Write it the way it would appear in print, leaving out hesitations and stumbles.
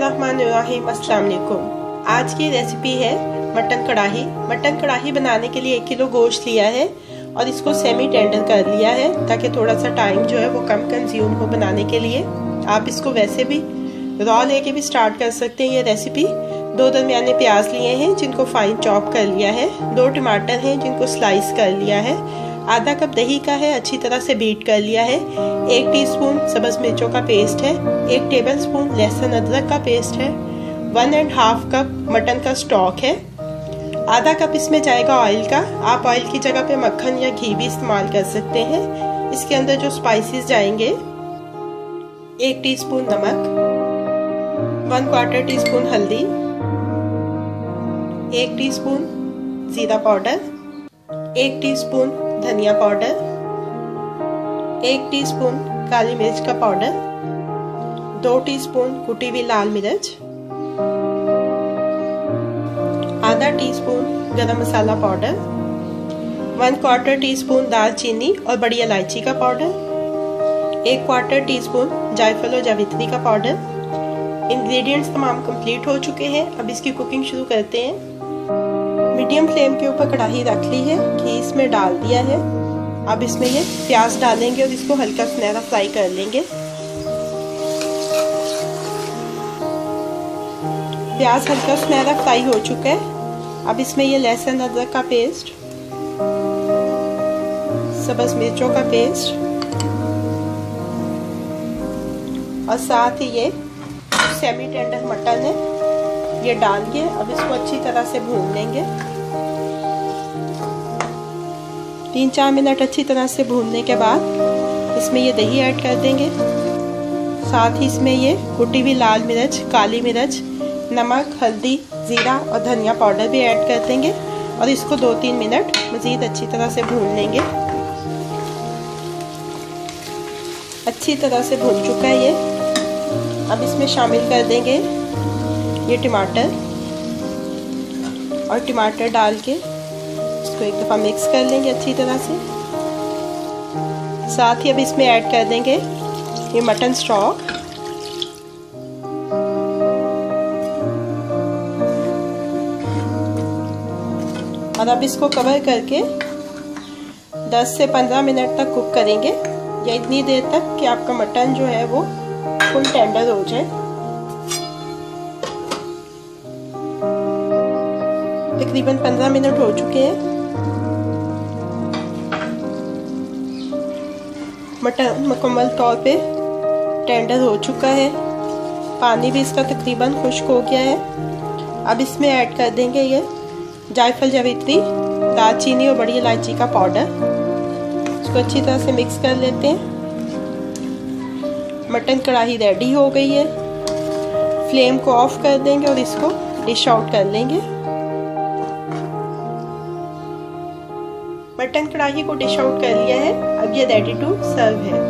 बिस्मिल्लाहिर्रहमानिर्रहीम। अस्सलाम वालेकुम। आज की रेसिपी है मटन कढ़ाही। मटन कढ़ाही बनाने के लिए 1 किलो गोश्त लिया है और इसको सेमी टेंडर कर लिया है ताकि थोड़ा सा टाइम जो है वो कम कंज्यूम हो बनाने के लिए। आप इसको वैसे भी रॉ लेके भी स्टार्ट कर सकते हैं ये रेसिपी। 2 दरमियाने प्याज लिए हैं जिनको फाइन चॉप कर लिया है। 2 टमाटर हैं जिनको स्लाइस कर लिया है। आधा कप दही का है, अच्छी तरह से बीट कर लिया है। 1 टीस्पून सब्ज मिर्चों का पेस्ट है। 1 टेबलस्पून लहसुन अदरक का पेस्ट है। 1.5 कप मटन का स्टॉक है। आधा कप इसमें जाएगा ऑयल का। आप ऑयल की जगह पे मक्खन या घी भी इस्तेमाल कर सकते हैं। इसके अंदर जो स्पाइसेस जाएंगे, 1 टीस्पून नमक, 1/4 टीस्पून हल्दी, 1 टीस्पून जीरा पाउडर, 1 टीस्पून धनिया पाउडर, 1 टीस्पून काली मिर्च का पाउडर, 2 टीस्पून कुटी हुई लाल मिर्च, आधा टीस्पून गरम मसाला पाउडर, 1/4 टीस्पून दालचीनी और बड़ी इलायची का पाउडर, 1/4 टीस्पून जायफल और जावित्री का पाउडर। इंग्रेडिएंट्स तमाम कंप्लीट हो चुके हैं। अब इसकी कुकिंग शुरू करते हैं। मीडियम फ्लेम के ऊपर कढ़ाई रख ली है, घी इसमें डाल दिया है। अब इसमें ये प्याज डालेंगे और इसको हल्का सुनहरा फ्राई कर लेंगे। प्याज हल्का सुनहरा फ्राई हो चुका है। अब इसमें ये लहसुन अदरक का पेस्ट, सब्ज मिर्चों का पेस्ट और साथ ही ये सेमी टेंडर मटन है, ये डाल के अब इसको अच्छी तरह से भून लेंगे। 3-4 मिनट अच्छी तरह से भूनने के बाद इसमें ये दही ऐड कर देंगे। साथ ही इसमें ये कुटी हुई लाल मिर्च, काली मिर्च, नमक, हल्दी, जीरा और धनिया पाउडर भी ऐड कर देंगे और इसको 2-3 मिनट मज़ीद अच्छी तरह से भून लेंगे। अच्छी तरह से भून चुका है ये। अब इसमें शामिल कर देंगे ये टमाटर और टमाटर डाल के इसको एक दफ़ा मिक्स कर लेंगे अच्छी तरह से। साथ ही अब इसमें ऐड कर देंगे ये मटन स्टॉक। और अब इसको कवर करके 10 से 15 मिनट तक कुक करेंगे, या इतनी देर तक कि आपका मटन जो है वो फुल टेंडर हो जाए। तकरीबन 15 मिनट हो चुके हैं। मटन मुकम्मल तौर पे टेंडर हो चुका है। पानी भी इसका तकरीबन खुश्क हो गया है। अब इसमें ऐड कर देंगे ये जायफल, जावित्री, दालचीनी और बड़ी इलायची का पाउडर। इसको अच्छी तरह से मिक्स कर लेते हैं। मटन कढ़ाई रेडी हो गई है। फ्लेम को ऑफ कर देंगे और इसको डिश आउट कर लेंगे। मटन कढ़ाई को डिश आउट कर लिया है। अब ये रेडी टू सर्व है।